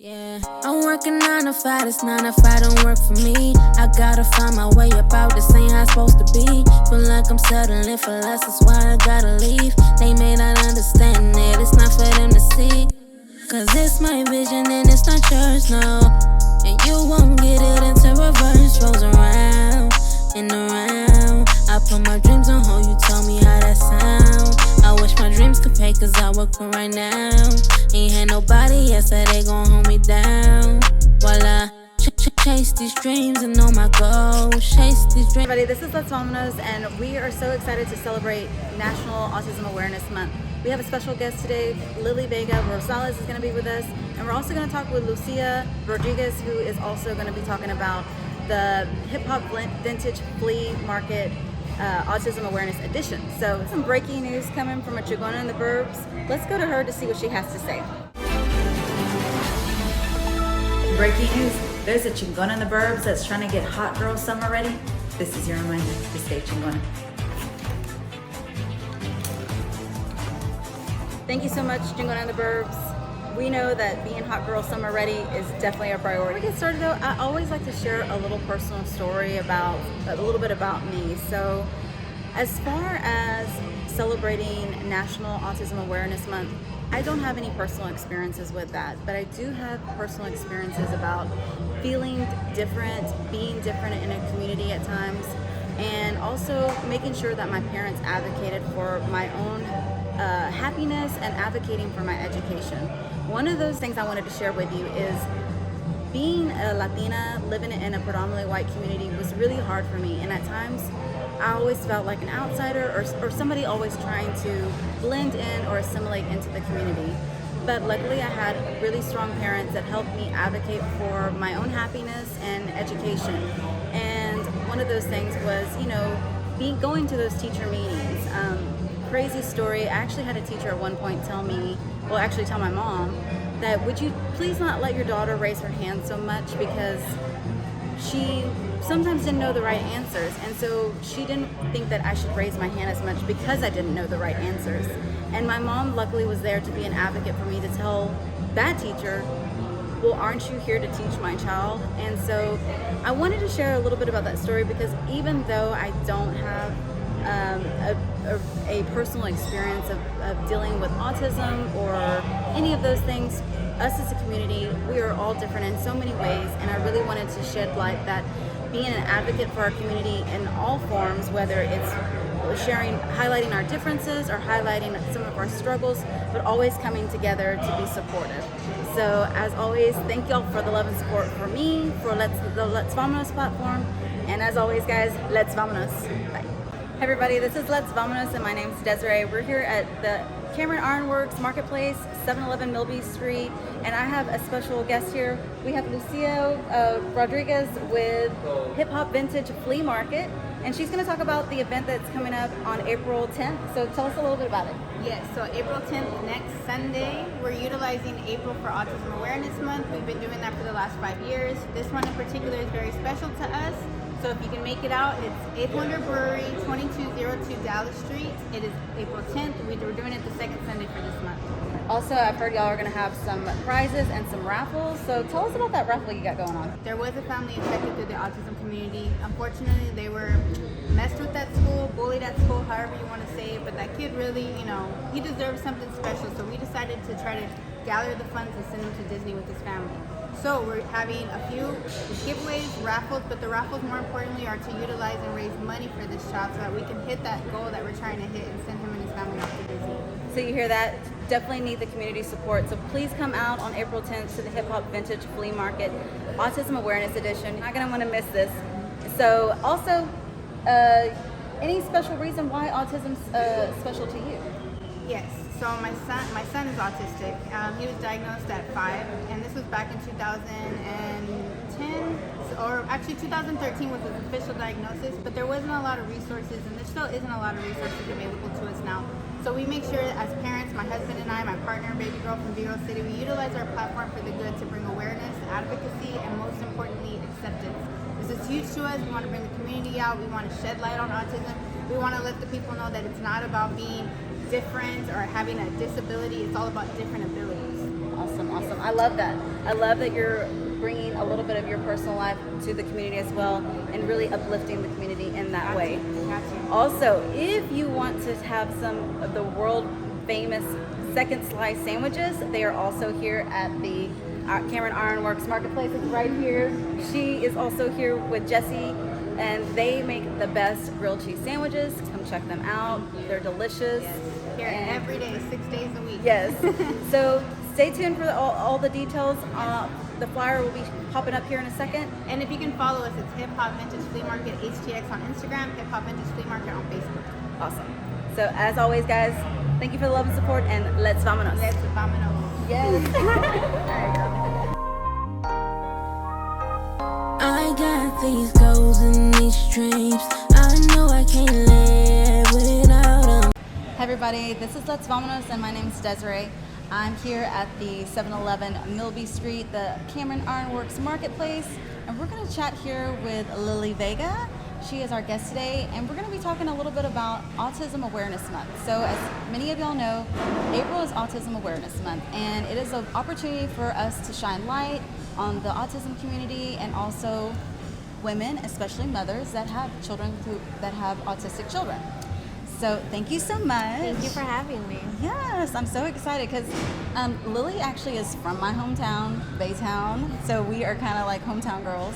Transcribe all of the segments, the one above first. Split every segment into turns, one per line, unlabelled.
Yeah, I'm working 9 to 5, this 9 to 5 don't work for me. I gotta find my way up out, this ain't how it's supposed to be. Feel like I'm settling for less, that's why I gotta leave. They may not understand it, it's not for them to see. Cause it's my vision and it's not yours, no. And you won't get it until reverse rolls around and around. I put my dreams on hold, you told me how that sound. I wish my dreams could pay cause I work for right now. Ain't had nobody yesterday gon' hold me down. While I chase these dreams and know my goals. Chase these dreams.
Everybody, this is Let's Vámonos, and we are so excited to celebrate National Autism Awareness Month. We have a special guest today, Lily Vega. Rosales is going to be with us, and we're also going to talk with Lucia Rodriguez, who is also going to be talking about the hip-hop vintage flea market Autism Awareness Edition. So some breaking news coming from a Chingona in the burbs. Let's go to her to see what she has to say. Breaking news, there's a Chingona in the burbs that's trying to get hot girl summer ready. This is your reminder to stay Chingona. Thank you so much, Chingona in the burbs. We know that being hot girl summer ready is definitely a priority. Before we get started though, I always like to share a little personal story about a little bit about me. So as far as celebrating National Autism Awareness Month, I don't have any personal experiences with that, but I do have personal experiences about feeling different, being different in a community at times, and also making sure that my parents advocated for my own happiness and advocating for my education. One of those things I wanted to share with you is being a Latina living in a predominantly white community was really hard for me, and at times I always felt like an outsider or somebody always trying to blend in or assimilate into the community. But luckily I had really strong parents that helped me advocate for my own happiness and education. And one of those things was, going to those teacher meetings. Crazy story, I actually had a teacher at one point tell my mom that, would you please not let your daughter raise her hand so much, because she sometimes didn't know the right answers, and so she didn't think that I should raise my hand as much because I didn't know the right answers. And my mom luckily was there to be an advocate for me to tell that teacher, well, aren't you here to teach my child? And so I wanted to share a little bit about that story, because even though I don't have a personal experience of dealing with autism or any of those things, us as a community, we are all different in so many ways, and I really wanted to shed light that being an advocate for our community in all forms, whether it's highlighting our differences or highlighting some of our struggles, but always coming together to be supportive. So as always, thank y'all for the love and support for me, for the Let's Vámonos platform, and as always guys, Let's Vámonos. Bye. Hey everybody, this is Let's Vámonos, and my name's Desiree. We're here at the Cameron Ironworks Marketplace, 711 Milby Street, and I have a special guest here. We have Lucia Rodriguez with Hip Hop Vintage Flea Market, and she's going to talk about the event that's coming up on April 10th. So tell us a little bit about it.
Yes, so April 10th, next Sunday, we're utilizing April for Autism Awareness Month. We've been doing that for the last 5 years. This one in particular is very special to us. So if you can make it out, it's Wonder Brewery, 2202 Dallas Street. It is April 10th. We're doing it the second Sunday for this month.
Also, I've heard y'all are going to have some prizes and some raffles. So tell us about that raffle you got going on.
There was a family affected through the autism community. Unfortunately, they were messed with at school, bullied at school, however you want to say it. But that kid really, he deserves something special. So we decided to try to gather the funds and send him to Disney with his family. So we're having a few giveaways, raffles, but the raffles more importantly are to utilize and raise money for this child so that we can hit that goal that we're trying to hit and send him and his family off to Disney.
So you hear that? Definitely need the community support. So please come out on April 10th to the Hip Hop Vintage Flea Market, Autism Awareness Edition. You're not going to want to miss this. So also, any special reason why autism's special to you?
Yes. So my son is autistic. He was diagnosed at 5, and this was back in 2010, or actually 2013 was his official diagnosis, but there wasn't a lot of resources, and there still isn't a lot of resources available to us now. So we make sure as parents, my husband and I, my partner, baby girl from Vero City, we utilize our platform for the good to bring awareness, advocacy, and most importantly, acceptance. This is huge to us. We want to bring the community out. We want to shed light on autism. We want to let the people know that it's not about being different or having a disability. It's all about different abilities.
Awesome. I love that. I love that you're bringing a little bit of your personal life to the community as well, and really uplifting the community in that way. Also, if you want to have some of the world famous second slice sandwiches, they are also here at the Cameron Ironworks Marketplace. It's right here. She is also here with Jesse, and they make the best grilled cheese sandwiches. Come check them out. They're delicious.
Here every day, 6 days a week.
Yes. So stay tuned for all the details. The flyer will be popping up here in a second.
And if you can follow us, it's Hip Hop Vintage Flea Market HTX on Instagram, Hip Hop Vintage Flea Market on Facebook.
Awesome. So as always, guys, thank you for the love and support, and let's Vámonos.
Let's Vámonos.
Yes.
I got these goals and these dreams. I know I can't live without them.
Hi everybody, this is Let's Vámonos, and my name is Desiree. I'm here at the 7-Eleven Milby Street, the Cameron Ironworks Marketplace, and we're going to chat here with Lily Vega. She is our guest today, and we're going to be talking a little bit about Autism Awareness Month. So as many of y'all know, April is Autism Awareness Month, and it is an opportunity for us to shine light on the autism community, and also women, especially mothers, that have children that have autistic children. So thank you so much.
Thank you for having me.
Yes, I'm so excited because Lily actually is from my hometown, Baytown. So we are kind of like hometown girls,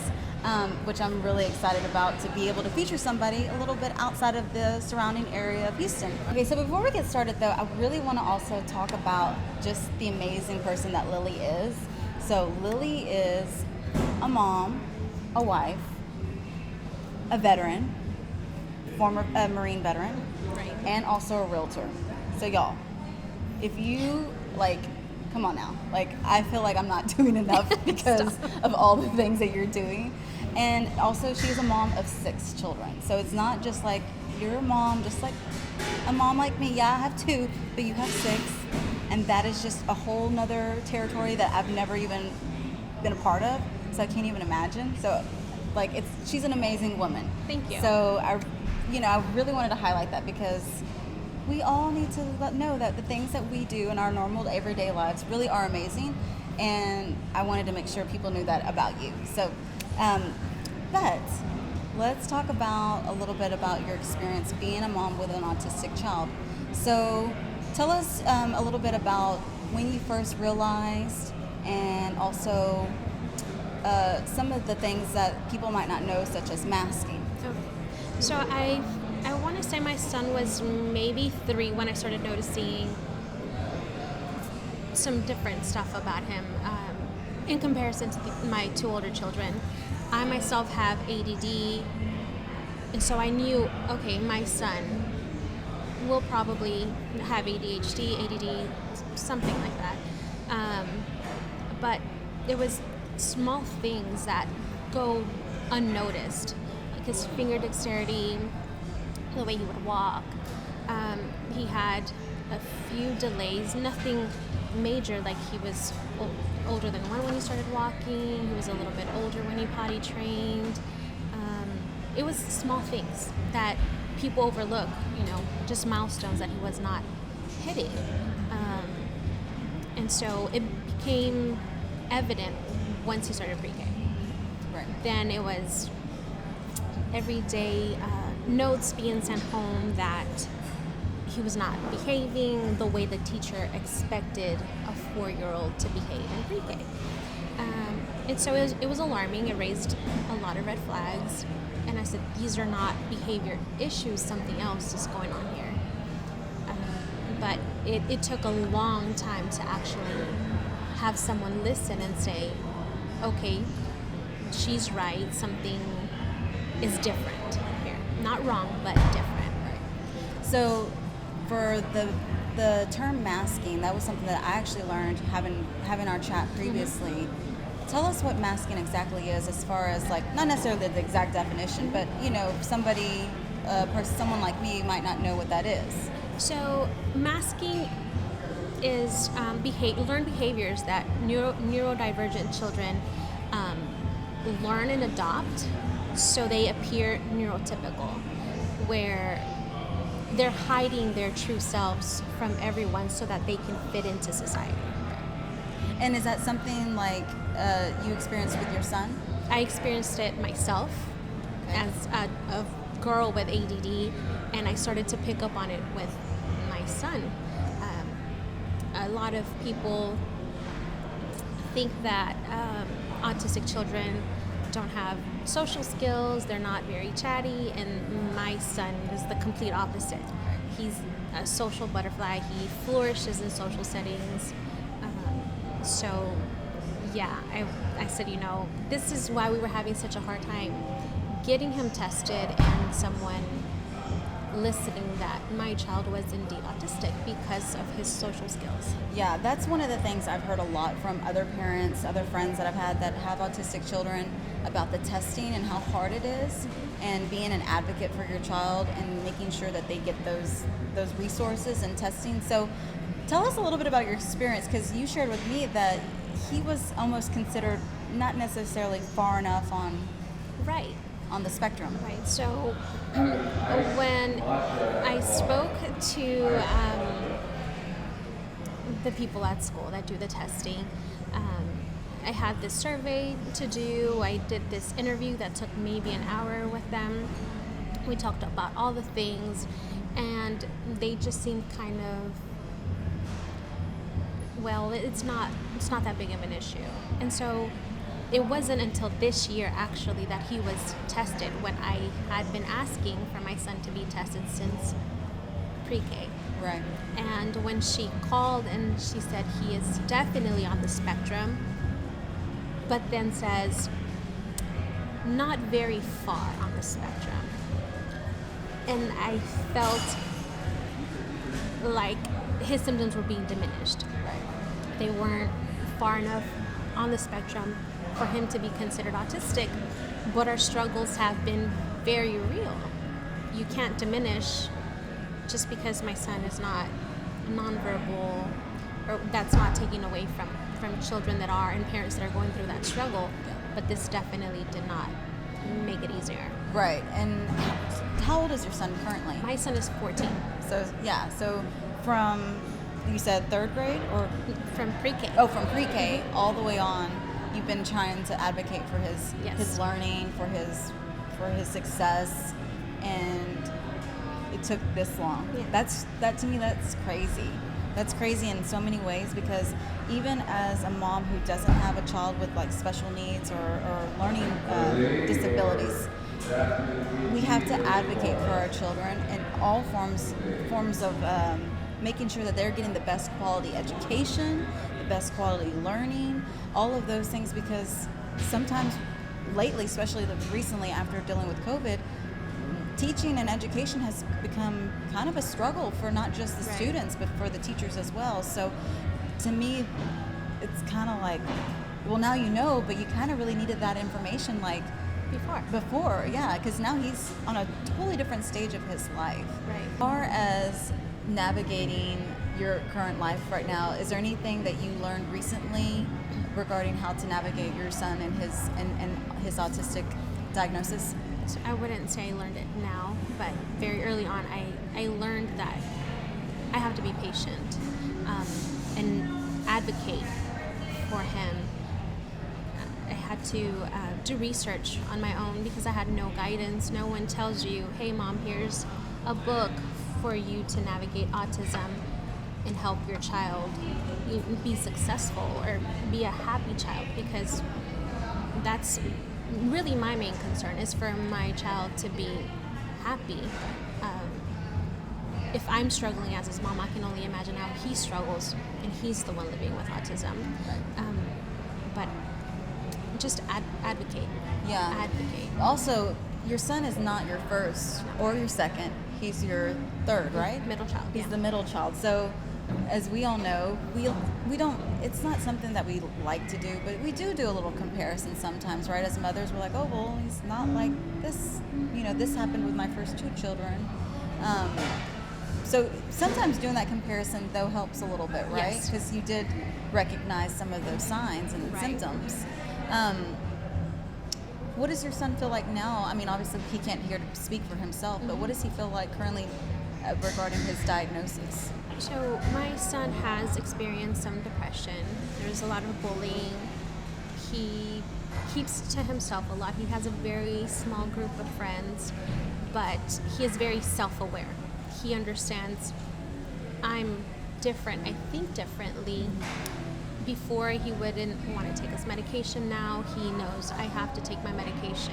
which I'm really excited about, to be able to feature somebody a little bit outside of the surrounding area of Houston. Okay, so before we get started though, I really want to also talk about just the amazing person that Lily is. So Lily is a mom, a wife, a veteran, former Marine veteran, and also a realtor. So y'all, if you come on now, I feel like I'm not doing enough because of all the things that you're doing. And also she's a mom of 6 children. So it's not just like you're a mom, just like a mom like me. Yeah, I have 2, but you have 6. And that is just a whole nother territory that I've never even been a part of. So I can't even imagine. So she's an amazing woman.
Thank you.
So I really wanted to highlight that because we all need to know that the things that we do in our normal everyday lives really are amazing, and I wanted to make sure people knew that about you. So, but let's talk about a little bit about your experience being a mom with an autistic child. So tell us a little bit about when you first realized, and also some of the things that people might not know, such as masking.
So I want to say my son was maybe 3 when I started noticing some different stuff about him in comparison to my 2 older children. I myself have ADD, and so I knew, okay, my son will probably have ADHD, ADD, something like that. But there was small things that go unnoticed. His finger dexterity, the way he would walk. He had a few delays, nothing major, like he was older than 1 when he started walking. He was a little bit older when he potty trained. It was small things that people overlook, just milestones that he was not hitting. And so it became evident once he started pre-K.
Right.
Then it was every day notes being sent home that he was not behaving the way the teacher expected a 4-year-old to behave in pre-K. And so it was alarming. It raised a lot of red flags. And I said, these are not behavior issues, something else is going on here. But it took a long time to actually have someone listen and say, okay, she's right, something is different here. Not wrong, but different.
Right. So for the term masking, that was something that I actually learned having our chat previously. Mm-hmm. Tell us what masking exactly is, as far as not necessarily the exact definition, but someone like me might not know what that is.
So masking is learned behaviors that neurodivergent children learn and adopt, so they appear neurotypical, where they're hiding their true selves from everyone so that they can fit into society.
And is that something like you experienced with your son?
I experienced it myself as a girl with ADD, and I started to pick up on it with my son. A lot of people think that autistic children don't have social skills, they're not very chatty, and my son is the complete opposite. He's a social butterfly, he flourishes in social settings. So yeah, I said, this is why we were having such a hard time getting him tested and someone listening that my child was indeed autistic because of his social skills.
Yeah, that's one of the things I've heard a lot from other parents, other friends that I've had that have autistic children about the testing and how hard it is, and being an advocate for your child and making sure that they get those resources and testing. So tell us a little bit about your experience, because you shared with me that he was almost considered not necessarily far enough on the spectrum.
Right. So when I spoke to the people at school that do the testing, I had this survey to do. I did this interview that took maybe an hour with them. We talked about all the things, and they just seemed kind of, well, it's not that big of an issue. And so it wasn't until this year actually that he was tested, when I had been asking for my son to be tested since pre-K.
Right.
And when she called and she said he is definitely on the spectrum, but then says not very far on the spectrum. And I felt like his symptoms were being diminished.
Right.
They weren't far enough on the spectrum for him to be considered autistic, but our struggles have been very real. You can't diminish just because my son is not nonverbal, or that's not taking away from children that are and parents that are going through that struggle, but this definitely did not make it easier.
Right. And how old is your son currently?
My son is 14.
So from, you said third grade, or
From pre-K.
Oh, from pre-K all the way on, you've been trying to advocate for his learning, for his success, and it took this long.
Yeah.
That to me, that's crazy. That's crazy in so many ways, because even as a mom who doesn't have a child with like special needs or learning disabilities, we have to advocate for our children in all forms of making sure that they're getting the best quality education, the best quality learning, all of those things, because sometimes lately, especially recently after dealing with COVID, teaching and education has become kind of a struggle for not just the students, but for the teachers as well. So to me, it's kind of like, well, now you know, but you kind of really needed that information like before, yeah, because now he's on a totally different stage of his life.
Right.
As far as navigating your current life right now, is there anything that you learned recently regarding how to navigate your son and his autistic diagnosis?
So I wouldn't say I learned it now, but very early on, I learned that I have to be patient and advocate for him. I had to do research on my own because I had no guidance. No one tells you, hey mom, here's a book for you to navigate autism and help your child be successful or be a happy child, because that's really my main concern, is for my child to be happy. If I'm struggling as his mom, I can only imagine how he struggles, and he's the one living with autism. But just advocate.
Yeah.
Advocate.
Also, your son is not your first or your second. He's your third, right?
Middle child.
He's the middle child. So, as we all know, we don't. It's not something that we like to do, but we do a little comparison sometimes, right? As mothers, we're like, oh well, he's not like this. This happened with my first two children. So sometimes doing that comparison though helps a little bit, right?
Yes.
Because you did recognize some of those signs and symptoms. What does your son feel like now? I mean, obviously he can't hear to speak for himself, but what does he feel like currently regarding his diagnosis?
So my son has experienced some depression There's a lot of bullying. He keeps to himself a lot. He has a very small group of friends, but he is very self-aware. He understands I'm different. I think differently. Before, he wouldn't want to take his medication. Now he knows I have to take my medication,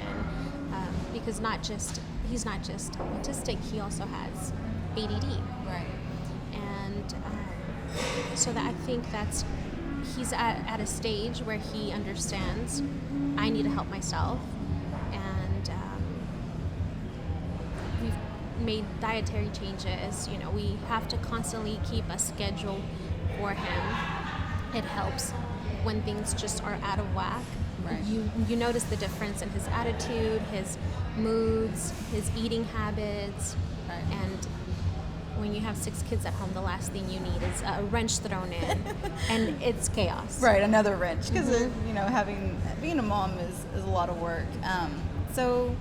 because he's not just autistic, he also has ADD.
Right.
And so that I think he's at a stage where he understands I need to help myself, and we've made dietary changes. We have to constantly keep a schedule for him. It helps when things just are out of whack.
Right.
You notice the difference in his attitude, his moods, his eating habits.
Right.
And when you have 6 kids at home, the last thing you need is a wrench thrown in, and it's chaos.
Right, another wrench, because being a mom is a lot of work. So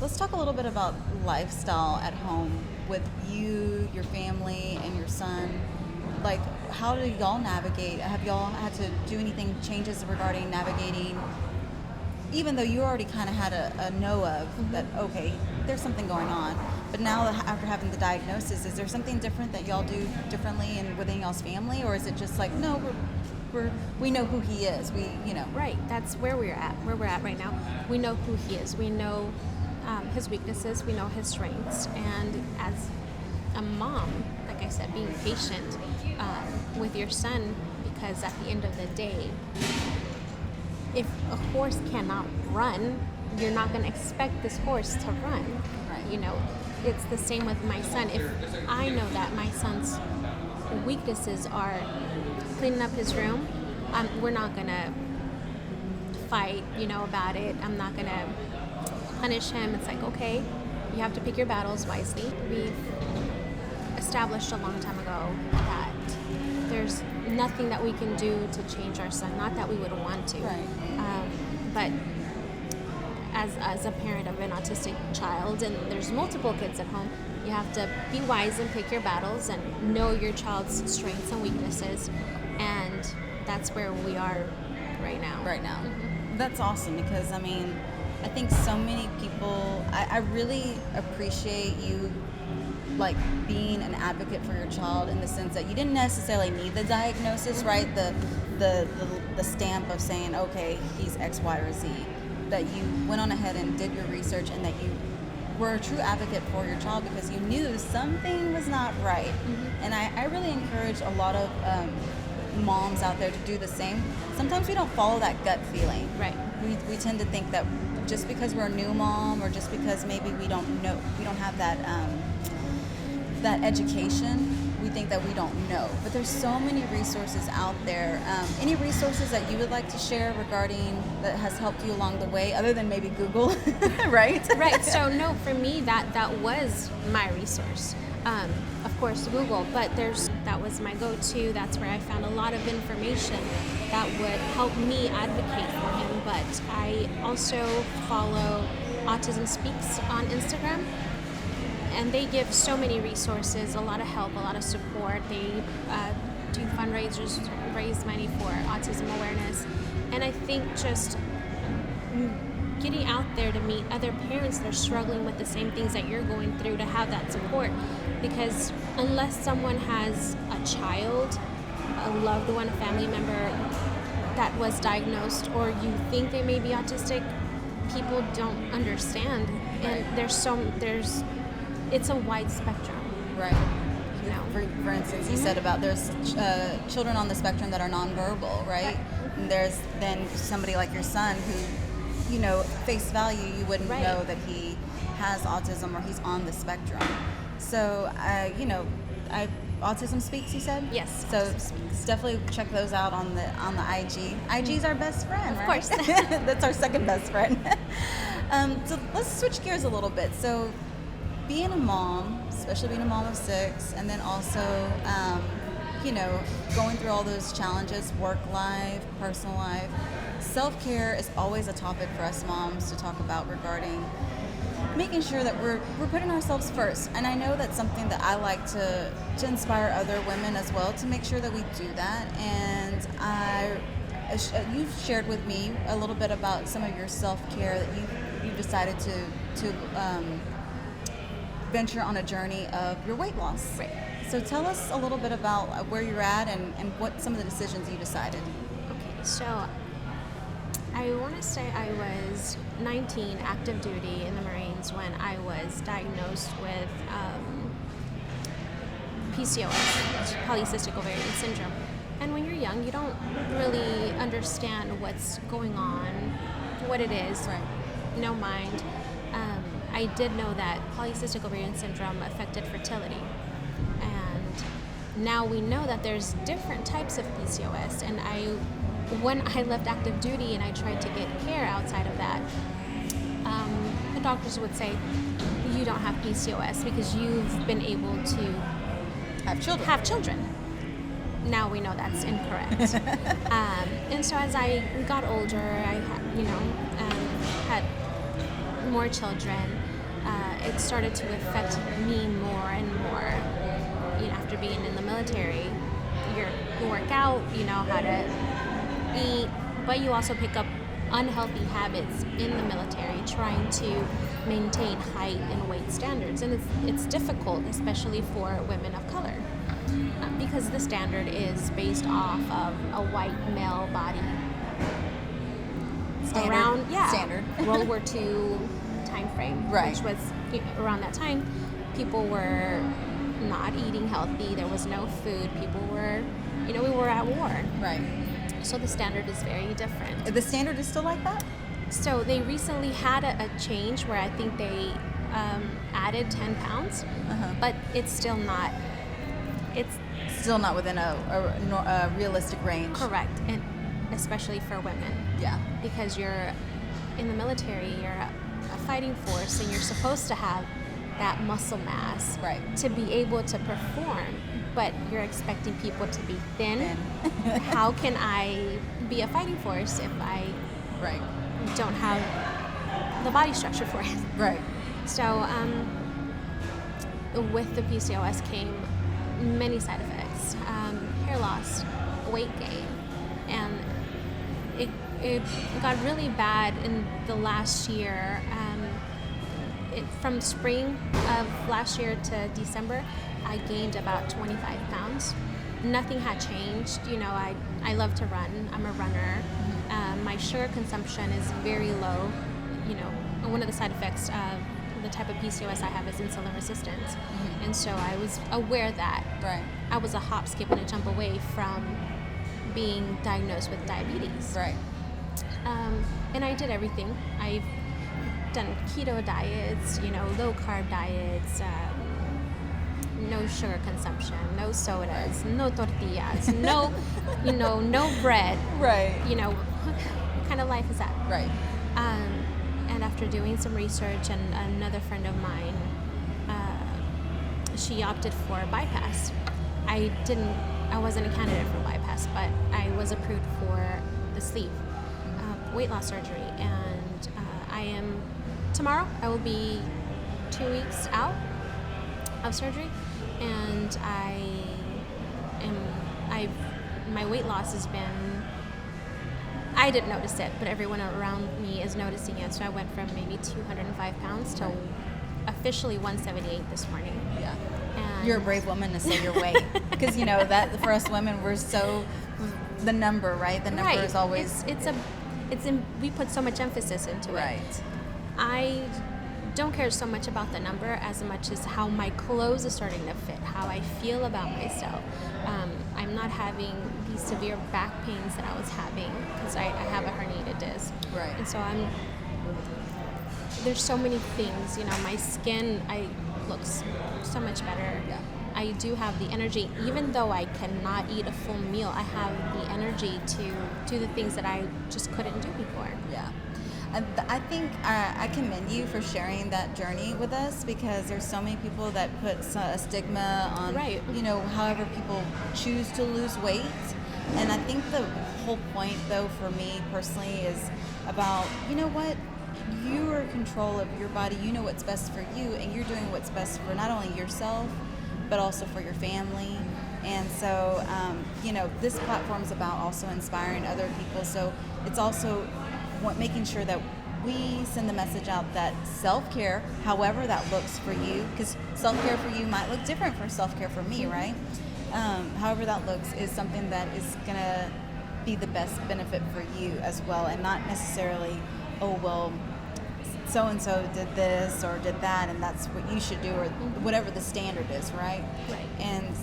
let's talk a little bit about lifestyle at home with you, your family, and your son. Like, how do y'all navigate? Have y'all had to do anything, changes regarding navigating, even though you already kind of had a know of that, okay, there's something going on, but now after having the diagnosis, is there something different that y'all do differently and within y'all's family, or is it just like, no, we know who he is,
Right, that's where we're at right now. We know who he is. We know his weaknesses. We know his strengths. And as a mom, like I said, being patient with your son, because at the end of the day, if a horse cannot run, you're not going to expect this horse to run.
Right.
It's the same with my son. If I know that my son's weaknesses are cleaning up his room, we're not going to fight, about it. I'm not going to punish him. It's like, okay, you have to pick your battles wisely. We've established a long time ago that there's nothing that we can do to change our son. Not that we would want to,
Right.
But as a parent of an autistic child, and there's multiple kids at home, you have to be wise and pick your battles and know your child's strengths and weaknesses, and that's where we are right now.
Right now. Mm-hmm. That's awesome, because I think so many people, I really appreciate you like being an advocate for your child, in the sense that you didn't necessarily need the diagnosis, right? The stamp of saying, okay, he's X, Y, or Z. That you went on ahead and did your research, and that you were a true advocate for your child because you knew something was not right. Mm-hmm. And I really encourage a lot of moms out there to do the same. Sometimes we don't follow that gut feeling.
Right.
We tend to think that just because we're a new mom, or just because maybe we don't have that that education, we think that we don't know. But there's so many resources out there. Any resources that you would like to share regarding that has helped you along the way, other than maybe Google, right?
Right. So no, for me that was my resource. Of course, Google, but that was my go-to. That's where I found a lot of information that would help me advocate for him. But I also follow Autism Speaks on Instagram, and they give so many resources, a lot of help, a lot of support. They do fundraisers, raise money for Autism Awareness, and I think just getting out there to meet other parents that are struggling with the same things that you're going through, to have that support. Because unless someone has a child, a loved one, a family member that was diagnosed, or you think they may be autistic, people don't understand. And it's a wide spectrum.
Right. For instance, you said about there's children on the spectrum that are nonverbal, right? And there's then somebody like your son who, face value, you wouldn't know that he has autism or he's on the spectrum. So, Autism Speaks, you said?
Yes.
So definitely check those out on the IG. IG's our best friend, right?
Of course.
That's our second best friend. So let's switch gears a little bit. So being a mom, especially being a mom of 6, and then also, going through all those challenges, work life, personal life, self-care is always a topic for us moms to talk about regarding making sure that we're putting ourselves first. And I know that's something that I like to inspire other women as well, to make sure that we do that. And you've shared with me a little bit about some of your self-care that you decided to venture on a journey of your weight loss.
Right.
So tell us a little bit about where you're at and what some of the decisions you decided.
Okay, so I want to say I was 19, active duty in the Marines, when I was diagnosed with PCOS, polycystic ovarian syndrome. And when you're young, you don't really understand what's going on, what it is,
Right.
no mind. I did know that polycystic ovarian syndrome affected fertility. And now we know that there's different types of PCOS. And when I left active duty and I tried to get care outside of that, the doctors would say, you don't have PCOS because you've been able to have children. Now we know that's incorrect. And so as I got older, I had more children. It started to affect me more and more. After being in the military, you work out, you know how to eat, but you also pick up unhealthy habits in the military, trying to maintain height and weight standards. And it's difficult, especially for women of color, because the standard is based off of a white male body. Standard. World War II time frame,
right.
Which was around that time. People were not eating healthy. There was no food. People were, we were at war.
Right.
So the standard is very different.
The standard is still like that?
So they recently had a change where I think they added 10 pounds, but it's still not. It's
still not within a realistic range.
Correct, and especially for women.
Yeah.
Because you're in the military, you're a fighting force, and you're supposed to have that muscle mass,
right,
to be able to perform, but you're expecting people to be thin. How can I be a fighting force if I don't have the body structure for it?
Right.
So with the PCOS came many side effects, hair loss, weight gain, and it got really bad in the last year. From spring of last year to December, I gained about 25 pounds. Nothing had changed. I love to run. I'm a runner. My sugar consumption is very low. One of the side effects of the type of PCOS I have is insulin resistance. And so I was aware that I was a hop, skip, and a jump away from being diagnosed with diabetes.
Right.
And I did everything. I've done keto diets, low carb diets, no sugar consumption, no sodas, no tortillas, no bread.
Right.
What kind of life is that?
Right.
And after doing some research, and another friend of mine, she opted for bypass. I wasn't a candidate for bypass, but I was approved for the sleeve weight loss surgery, and tomorrow I will be 2 weeks out of surgery, and my weight loss has been, I didn't notice it, but everyone around me is noticing it. So I went from maybe 205 pounds to officially 178 this morning. Yeah. And
you're a brave woman to say your weight, because that for us women, we're so, the number, right? The number is always
we put so much emphasis into it.
Right.
I don't care so much about the number as much as how my clothes are starting to fit, how I feel about myself. I'm not having these severe back pains that I was having because I have a herniated disc.
Right.
And so there's so many things, my skin, looks so much better.
Yeah.
I do have the energy, even though I cannot eat a full meal, I have the energy to do the things that I just couldn't do before.
Yeah. I think I commend you for sharing that journey with us, because there's so many people that put a stigma on, however people choose to lose weight. And I think the whole point, though, for me personally is about, you're in control of your body. You know what's best for you, and you're doing what's best for not only yourself, but also for your family. And so, this platform is about also inspiring other people. So it's also making sure that we send the message out that self-care, however that looks for you, because self-care for you might look different from self-care for me, right? However that looks is something that is going to be the best benefit for you as well, and not necessarily, oh, well, so-and-so did this or did that, and that's what you should do, or whatever the standard is, right?
Right.
And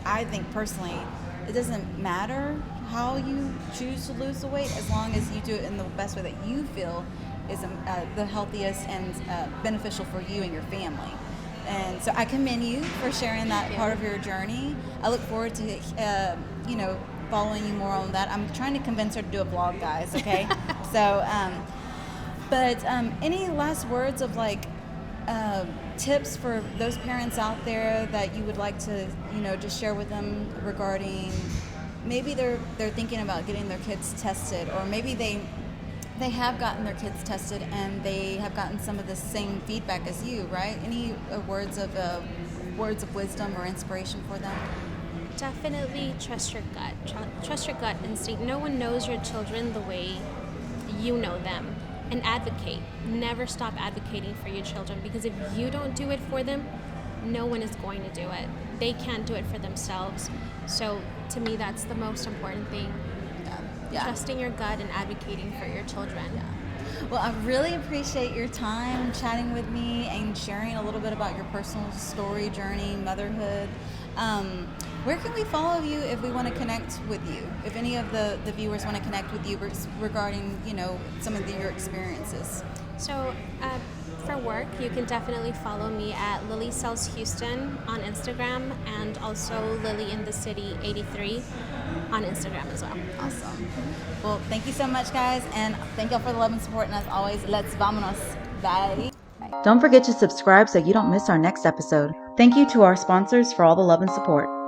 I think personally, it doesn't matter how you choose to lose the weight, as long as you do it in the best way that you feel is the healthiest and beneficial for you and your family. And so I commend you for sharing that part of your journey. I look forward to, following you more on that. I'm trying to convince her to do a vlog, guys, okay? So, but any last words of tips for those parents out there that you would like to, just share with them regarding maybe they're thinking about getting their kids tested, or maybe they have gotten their kids tested and they have gotten some of the same feedback as you, right? Any words of wisdom or inspiration for them?
Definitely trust your gut. Trust your gut instinct. No one knows your children the way you know them. And advocate. Never stop advocating for your children, because if you don't do it for them, no one is going to do it. They can't do it for themselves. So to me, that's the most important thing.
Yeah.
Trusting your gut and advocating for your children.
Yeah. Well, I really appreciate your time chatting with me and sharing a little bit about your personal story, journey, motherhood. Where can we follow you if we want to connect with you? If any of the viewers want to connect with you regarding, some of your experiences.
So for work, you can definitely follow me at Lily Sells Houston on Instagram, and also Lily in the City 83 on Instagram as well.
Awesome. Well, thank you so much, guys, and thank y'all for the love and support. And as always, let's vámonos. Bye.
Don't forget to subscribe so you don't miss our next episode. Thank you to our sponsors for all the love and support.